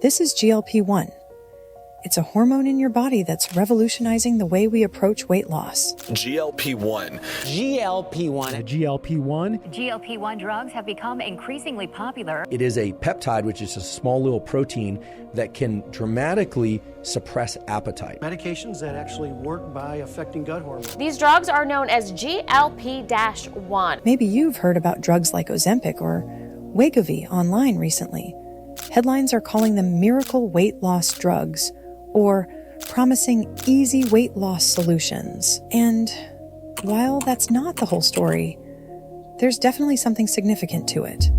This is GLP-1. It's a hormone in your body that's revolutionizing the way we approach weight loss. GLP-1. GLP-1. GLP-1. GLP-1 drugs have become increasingly popular. It is a peptide, which is a small little protein that can dramatically suppress appetite. Medications that actually work by affecting gut hormones. These drugs are known as GLP-1. Maybe you've heard about drugs like Ozempic or Wegovy online recently. Headlines are calling them miracle weight loss drugs or promising easy weight loss solutions. And while that's not the whole story, there's definitely something significant to it.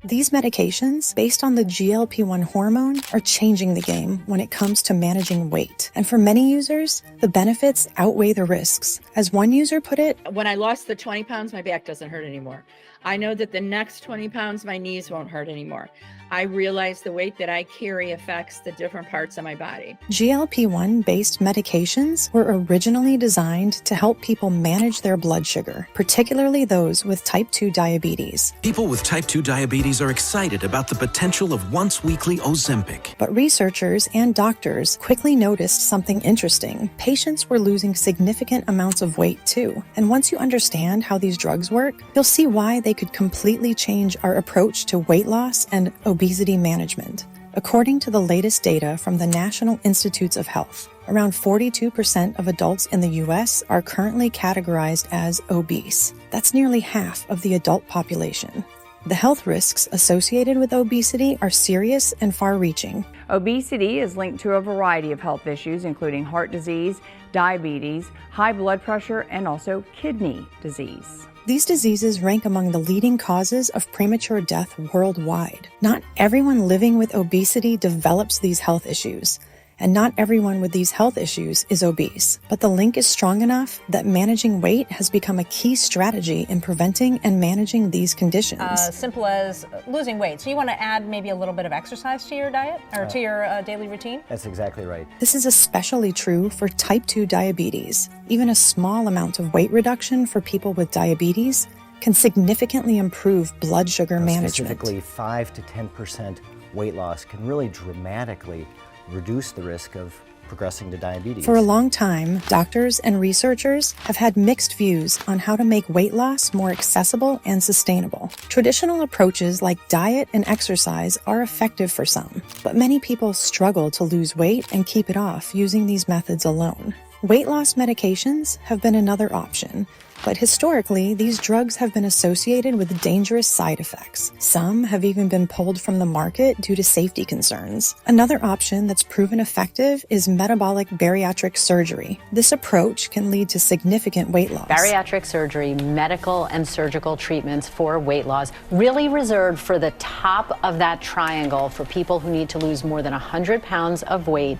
These medications, based on the GLP-1 hormone, are changing the game when it comes to managing weight. And for many users, the benefits outweigh the risks. As one user put it, when I lost the 20 pounds, my back doesn't hurt anymore. I know that the next 20 pounds, my knees won't hurt anymore. I realize the weight that I carry affects the different parts of my body. GLP-1 based medications were originally designed to help people manage their blood sugar, particularly those with type 2 diabetes. People with type 2 diabetes are excited about the potential of once-weekly Ozempic. But researchers and doctors quickly noticed something interesting. Patients were losing significant amounts of weight too. And once you understand how these drugs work, you'll see why they could completely change our approach to weight loss and obesity management. According to the latest data from the National Institutes of Health, around 42% of adults in the U.S. are currently categorized as obese. That's nearly half of the adult population. The health risks associated with obesity are serious and far-reaching. Obesity is linked to a variety of health issues, including heart disease, diabetes, high blood pressure, and also kidney disease. These diseases rank among the leading causes of premature death worldwide. Not everyone living with obesity develops these health issues, and not everyone with these health issues is obese. But the link is strong enough that managing weight has become a key strategy in preventing and managing these conditions. Simple as losing weight. So you want to add maybe a little bit of exercise to your diet or to your daily routine? That's exactly right. This is especially true for type 2 diabetes. Even a small amount of weight reduction for people with diabetes can significantly improve blood sugar management. Specifically, 5 to 10% weight loss can really dramatically reduce the risk of progressing to diabetes. For a long time, doctors and researchers have had mixed views on how to make weight loss more accessible and sustainable. Traditional approaches like diet and exercise are effective for some, but many people struggle to lose weight and keep it off using these methods alone. Weight loss medications have been another option, but historically, these drugs have been associated with dangerous side effects. Some have even been pulled from the market due to safety concerns. Another option that's proven effective is metabolic bariatric surgery. This approach can lead to significant weight loss. Bariatric surgery, medical and surgical treatments for weight loss, really reserved for the top of that triangle for people who need to lose more than 100 pounds of weight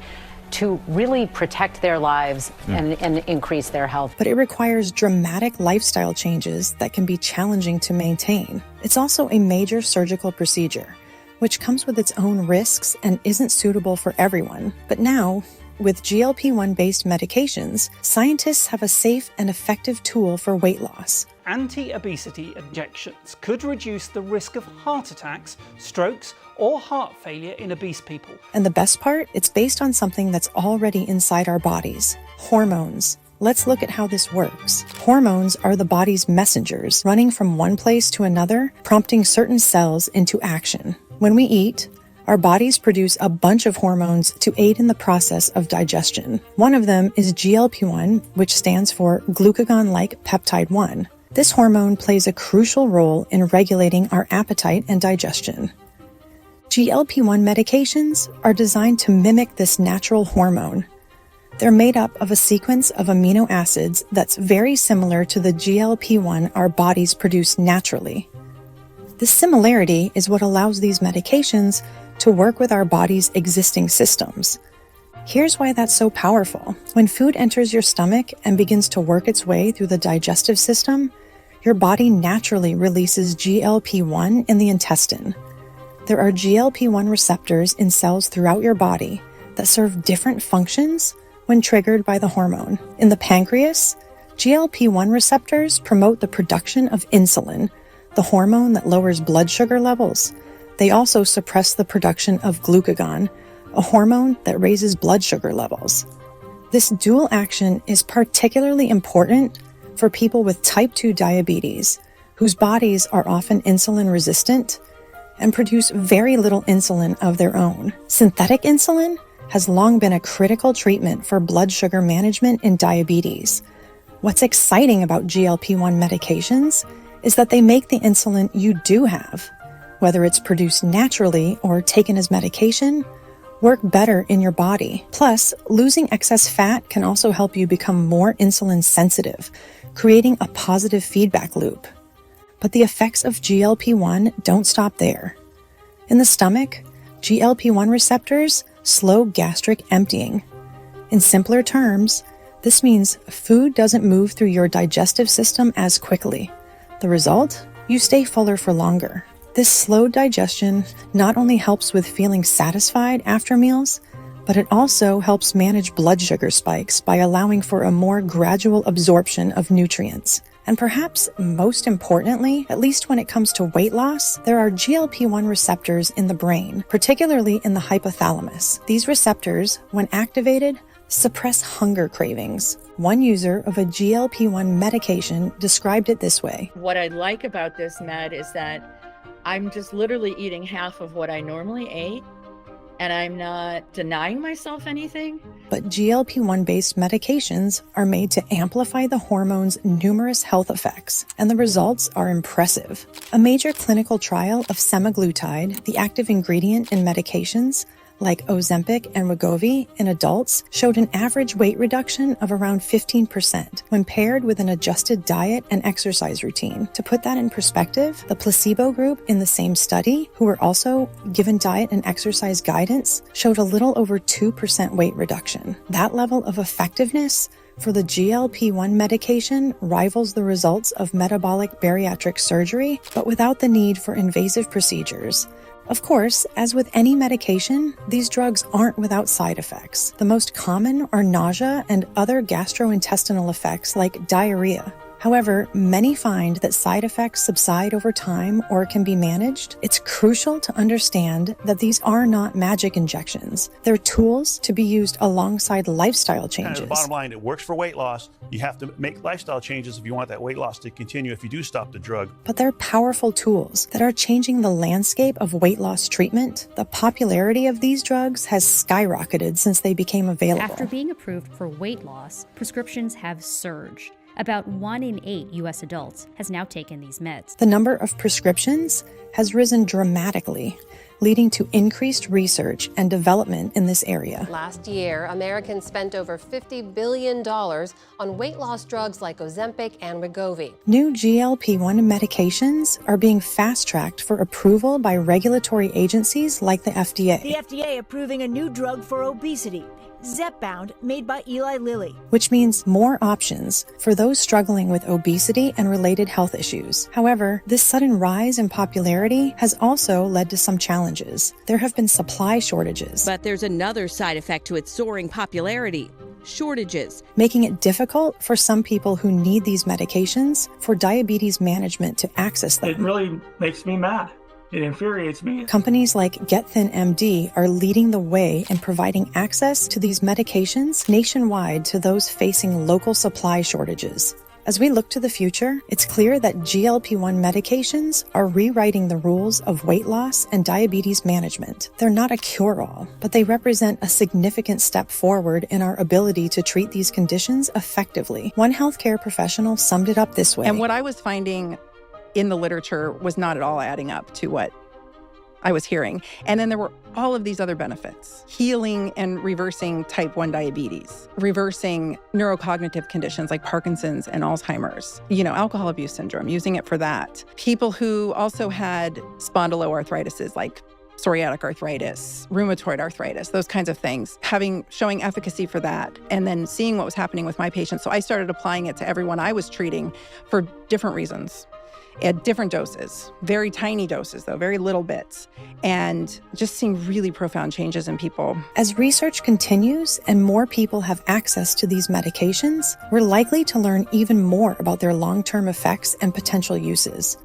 to really protect their lives and increase their health. But it requires dramatic lifestyle changes that can be challenging to maintain. It's also a major surgical procedure, which comes with its own risks and isn't suitable for everyone. But now, with GLP-1 based medications, scientists have a safe and effective tool for weight loss. Anti-obesity injections could reduce the risk of heart attacks, strokes, or heart failure in obese people. And the best part, it's based on something that's already inside our bodies: hormones. Let's look at how this works. Hormones are the body's messengers, running from one place to another, prompting certain cells into action. When we eat, our bodies produce a bunch of hormones to aid in the process of digestion. One of them is GLP-1, which stands for glucagon-like peptide 1. This hormone plays a crucial role in regulating our appetite and digestion. GLP-1 medications are designed to mimic this natural hormone. They're made up of a sequence of amino acids that's very similar to the GLP-1 our bodies produce naturally. This similarity is what allows these medications to work with our body's existing systems. Here's why that's so powerful. When food enters your stomach and begins to work its way through the digestive system, your body naturally releases GLP-1 in the intestine. There are GLP-1 receptors in cells throughout your body that serve different functions when triggered by the hormone. In the pancreas, GLP-1 receptors promote the production of insulin, the hormone that lowers blood sugar levels. They also suppress the production of glucagon, a hormone that raises blood sugar levels. This dual action is particularly important for people with type 2 diabetes, whose bodies are often insulin resistant and produce very little insulin of their own. Synthetic insulin has long been a critical treatment for blood sugar management in diabetes. What's exciting about GLP-1 medications is that they make the insulin you do have, whether it's produced naturally or taken as medication, work better in your body. Plus, losing excess fat can also help you become more insulin sensitive, creating a positive feedback loop. But the effects of GLP-1 don't stop there. In the stomach, GLP-1 receptors slow gastric emptying. In simpler terms, this means food doesn't move through your digestive system as quickly. The result? You stay fuller for longer. This slowed digestion not only helps with feeling satisfied after meals, but it also helps manage blood sugar spikes by allowing for a more gradual absorption of nutrients. And perhaps most importantly, at least when it comes to weight loss, there are GLP-1 receptors in the brain, particularly in the hypothalamus. These receptors, when activated, suppress hunger cravings. One user of a GLP-1 medication described it this way. What I like about this med is that I'm just literally eating half of what I normally ate, and I'm not denying myself anything. But GLP-1 based medications are made to amplify the hormone's numerous health effects, and the results are impressive. A major clinical trial of semaglutide, the active ingredient in medications like Ozempic and Wegovy in adults, showed an average weight reduction of around 15% when paired with an adjusted diet and exercise routine. To put that in perspective, the placebo group in the same study, who were also given diet and exercise guidance, showed a little over 2% weight reduction. That level of effectiveness for the GLP-1 medication rivals the results of metabolic bariatric surgery, but without the need for invasive procedures. Of course, as with any medication, these drugs aren't without side effects. The most common are nausea and other gastrointestinal effects like diarrhea. However, many find that side effects subside over time or can be managed. It's crucial to understand that these are not magic injections. They're tools to be used alongside lifestyle changes. And the bottom line, it works for weight loss. You have to make lifestyle changes if you want that weight loss to continue if you do stop the drug. But they're powerful tools that are changing the landscape of weight loss treatment. The popularity of these drugs has skyrocketed since they became available. After being approved for weight loss, prescriptions have surged. About 1 in 8 U.S. adults has now taken these meds. The number of prescriptions has risen dramatically, leading to increased research and development in this area. Last year, Americans spent over $50 billion on weight loss drugs like Ozempic and Wegovy. New GLP-1 medications are being fast-tracked for approval by regulatory agencies like the FDA. The FDA approving a new drug for obesity, Zepbound, made by Eli Lilly. Which means more options for those struggling with obesity and related health issues. However, this sudden rise in popularity has also led to some challenges. There have been supply shortages. But there's another side effect to its soaring popularity: shortages. Making it difficult for some people who need these medications for diabetes management to access them. It really makes me mad. It infuriates me. Companies like GetThinMD are leading the way in providing access to these medications nationwide to those facing local supply shortages. As we look to the future, it's clear that GLP-1 medications are rewriting the rules of weight loss and diabetes management. They're not a cure-all, but they represent a significant step forward in our ability to treat these conditions effectively. One healthcare professional summed it up this way. And what I was finding in the literature was not at all adding up to what I was hearing. And then there were all of these other benefits: healing and reversing type 1 diabetes, reversing neurocognitive conditions like Parkinson's and Alzheimer's, alcohol abuse syndrome, using it for that. People who also had spondyloarthritises like psoriatic arthritis, rheumatoid arthritis, those kinds of things, showing efficacy for that, and then seeing what was happening with my patients. So I started applying it to everyone I was treating for different reasons, at different doses, very tiny doses though, very little bits, and just seeing really profound changes in people. As research continues and more people have access to these medications, we're likely to learn even more about their long-term effects and potential uses.